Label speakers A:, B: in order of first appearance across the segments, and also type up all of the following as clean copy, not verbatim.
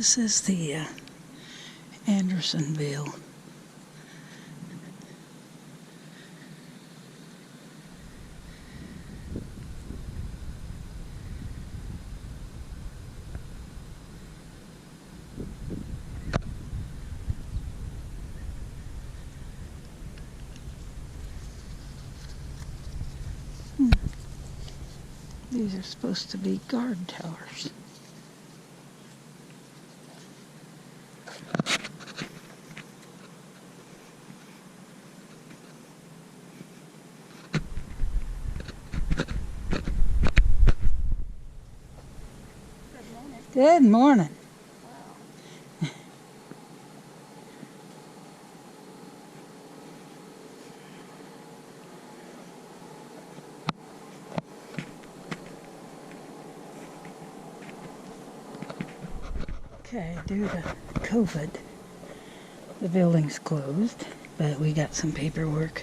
A: This is the Andersonville. These are supposed to be guard towers. Good morning. Okay, due to COVID, the building's closed, but we got some paperwork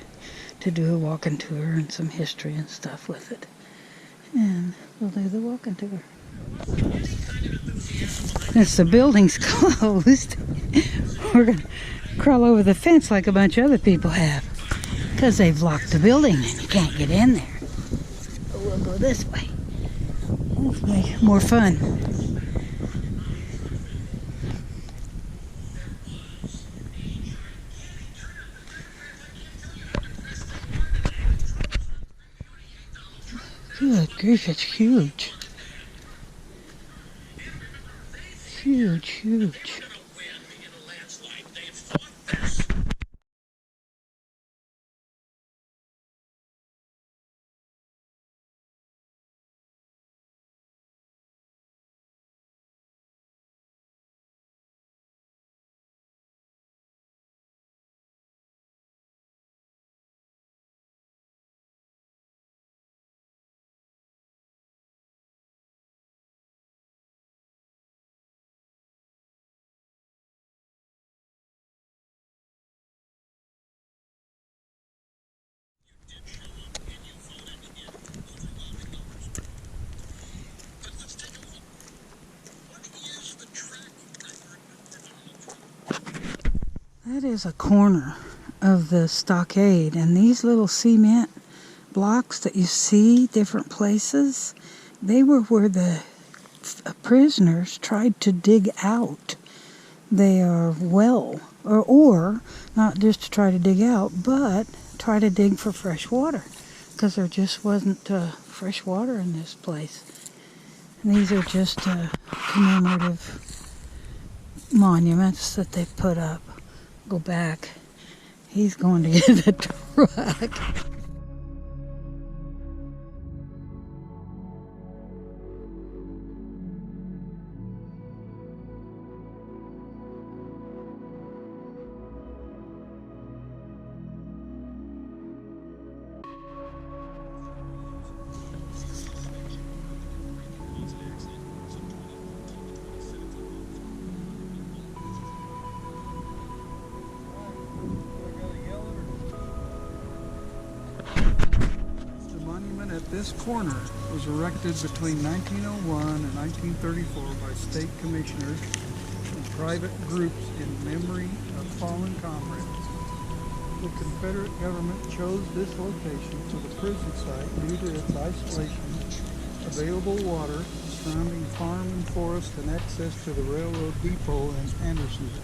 A: to do a walking tour and some history and stuff with it. And we'll do the walking tour. Since the building's closed, we're going to crawl over the fence like a bunch of other people have, because they've locked the building and you can't get in there. But we'll go this way. Hopefully more fun. Good grief, it's huge. Huge, huge. That is a corner of the stockade, and these little cement blocks that you see different places, they were where the prisoners tried to dig out their well, or not just to try to dig out, but try to dig for fresh water, because there just wasn't fresh water in this place. And these are just commemorative monuments that they've put up. Go back. He's going to get the truck.
B: This corner was erected between 1901 and 1934 by state commissioners and private groups in memory of fallen comrades. The Confederate government chose this location for the prison site due to its isolation, available water, surrounding farm and forest, and access to the railroad depot in Andersonville.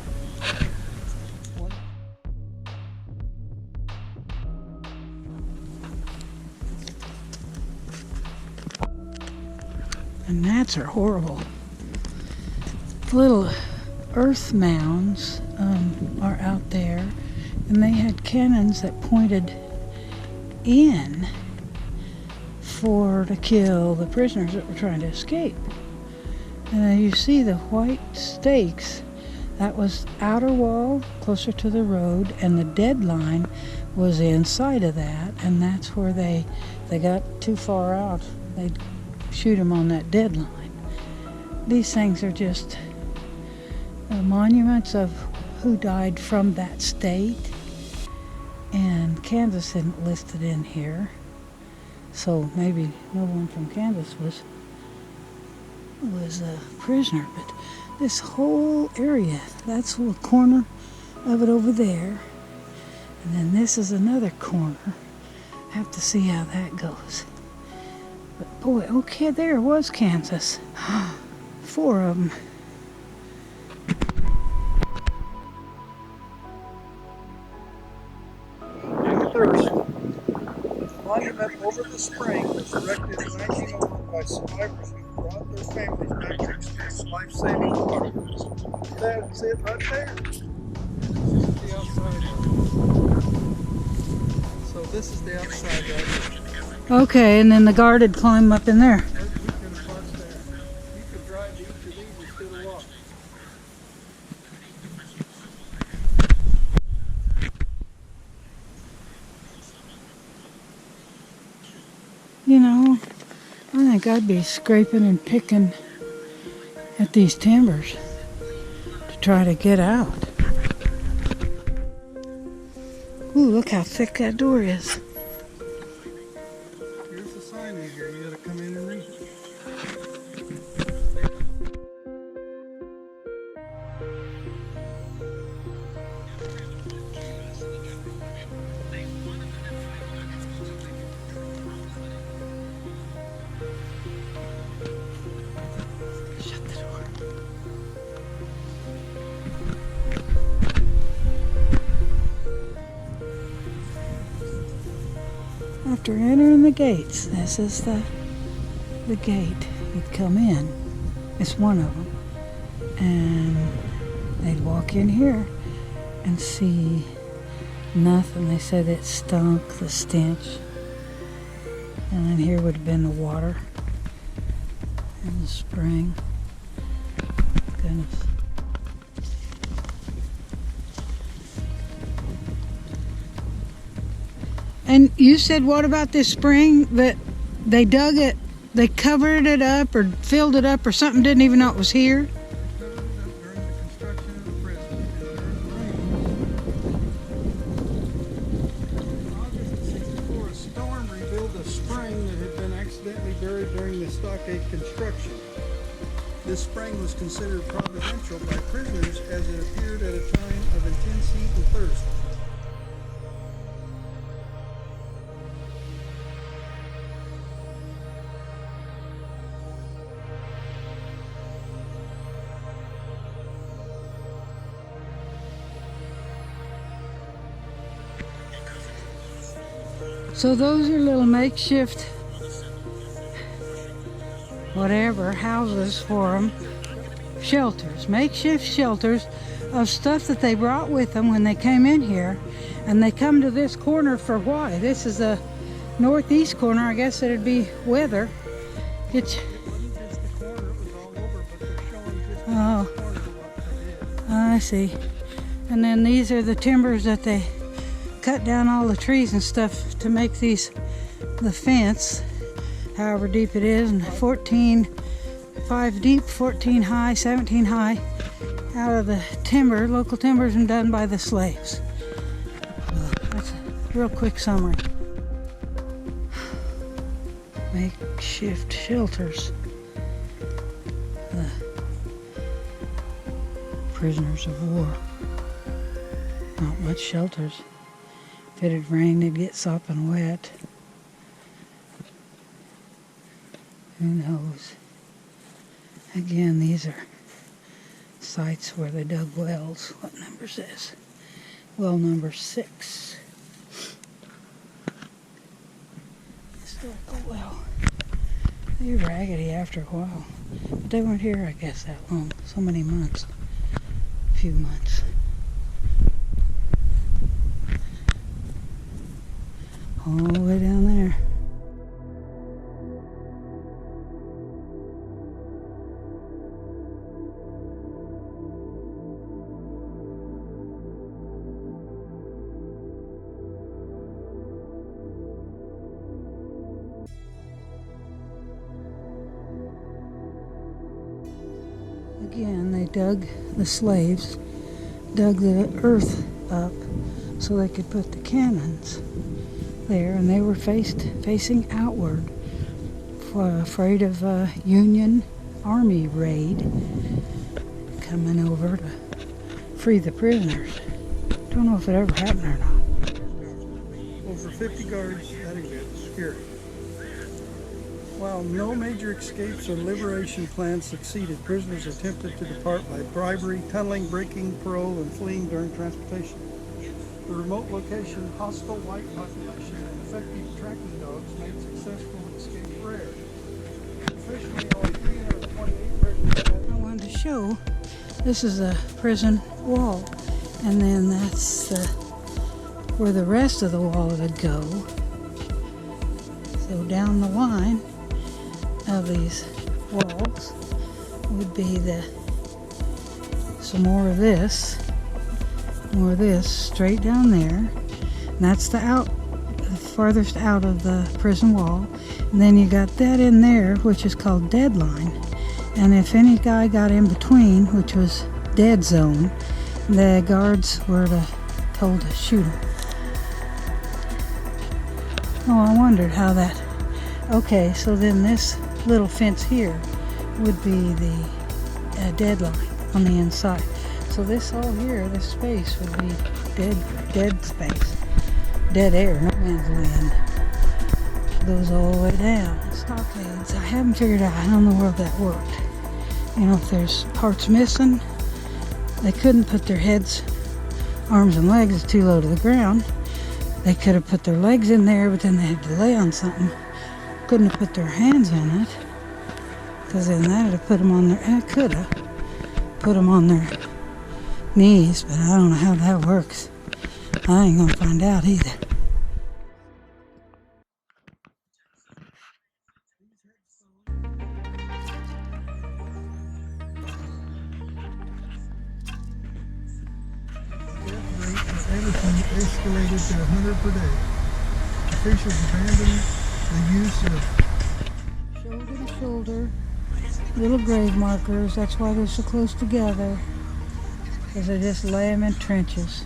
A: And gnats are horrible. Little earth mounds are out there, and they had cannons that pointed in to kill the prisoners that were trying to escape. And you see the white stakes. That was outer wall, closer to the road, and the dead line was inside of that, and that's where they got too far out. They'd shoot them on that dead line. These things are just monuments of who died from that state, and Kansas isn't listed in here, so maybe no one from Kansas was a prisoner. But this whole area. That's a corner of it over there. And then this is another corner. Have to see how that goes. But boy, okay, there was Kansas. 4 of them.
B: Thirst. The monument over the spring was erected in 1901 by survivors who brought their families back to experience life-saving water. That's it right there. This is the outside of it. So this is the outside of it.
A: Okay, and then the guarded climb up in there.
B: We could have parked there. You could drive to each of these instead of walk.
A: You know, I think I'd be scraping and picking at these timbers to try to get out. Ooh, look how thick that door is.
B: Here's the sign in here. You gotta come in and read it.
A: Shut the door. After entering the gates, this is the gate. You'd come in. It's one of them. And they'd walk in here and see nothing. They said it stunk, the stench. And then here would have been the water in the spring. Goodness. And you said, what about this spring that they dug it, they covered it up or filled it up or something, didn't even know it was here?
B: They covered it up during the construction of the prison. In August of '64, a storm revealed a spring that had been accidentally buried during the stockade construction. This spring was considered providential by prisoners as it appeared at a time of intense heat and thirst.
A: So those are little makeshift, whatever, houses for them. Shelters, makeshift shelters of stuff that they brought with them when they came in here. And they come to this corner for why? This is a northeast corner. I guess it'd be weather. It's,
B: It wasn't just the corner, it was all over, but they're showing just the
A: oh,
B: corner of what they did.
A: I see. And then these are the timbers that they cut down all the trees and stuff to make these, the fence, however deep it is, and 5 deep, 14 high, 17 high, out of the timber, local timbers, and done by the slaves. That's a real quick summary. Makeshift shelters. The prisoners of war. Not much shelters. If it had rained, they'd get sopping wet. Who knows? Again, these are sites where they dug wells. What number is this? Well, number 6. Historical well. They were raggedy after a while. But they weren't here, I guess, that long. So many months. A few months. All the way down there. Again, they dug, the slaves dug the earth up so they could put the cannons there, and they were facing outward, afraid of a Union Army raid. coming over to free the prisoners. Don't know if it ever happened or not.
B: Over 50 guards at event. Scary. While no major escapes or liberation plans succeeded, prisoners attempted to depart by bribery, tunneling, breaking parole, and fleeing during transportation. The remote location, hostile white population, and effective tracking dogs made successful escape rare. Officially, only 328 prisoners.
A: I wanted to show this is a prison wall, and then that's where the rest of the wall would go. So down the line of these walls would be some more of this, straight down there. And that's the farthest out of the prison wall. And then you got that in there, which is called dead line. And if any guy got in between, which was dead zone, the guards were told to shoot him. Oh, I wondered how that... Okay, so then this little fence here would be the dead line on the inside. So this all here, this space would be dead space. Dead air, no man's land. Goes all the way down. Stockades, I haven't figured out how in the world that worked. You know, if there's parts missing, they couldn't put their heads, arms and legs too low to the ground. They could have put their legs in there, but then they had to lay on something. Couldn't have put their hands on it, because then that would have put them on their, could have put them on their knees, but I don't know how that works. I ain't gonna find out either.
B: Everything escalated to 100 per day. Officials abandoned the use of
A: Shoulder to shoulder, little grave markers. That's why they're so close together, because they just lay them in trenches.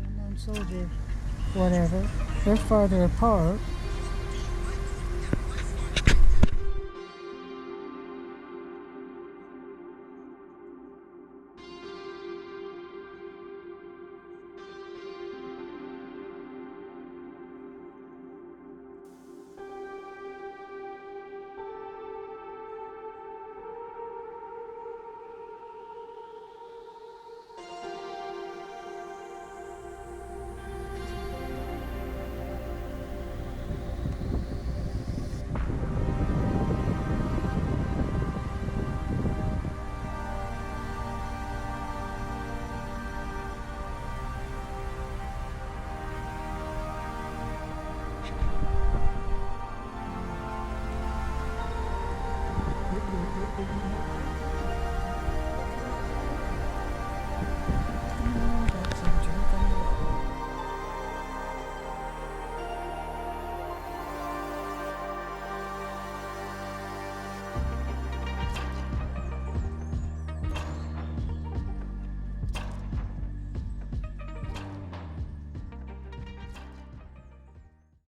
A: Unknown soldier, whatever. They're farther apart.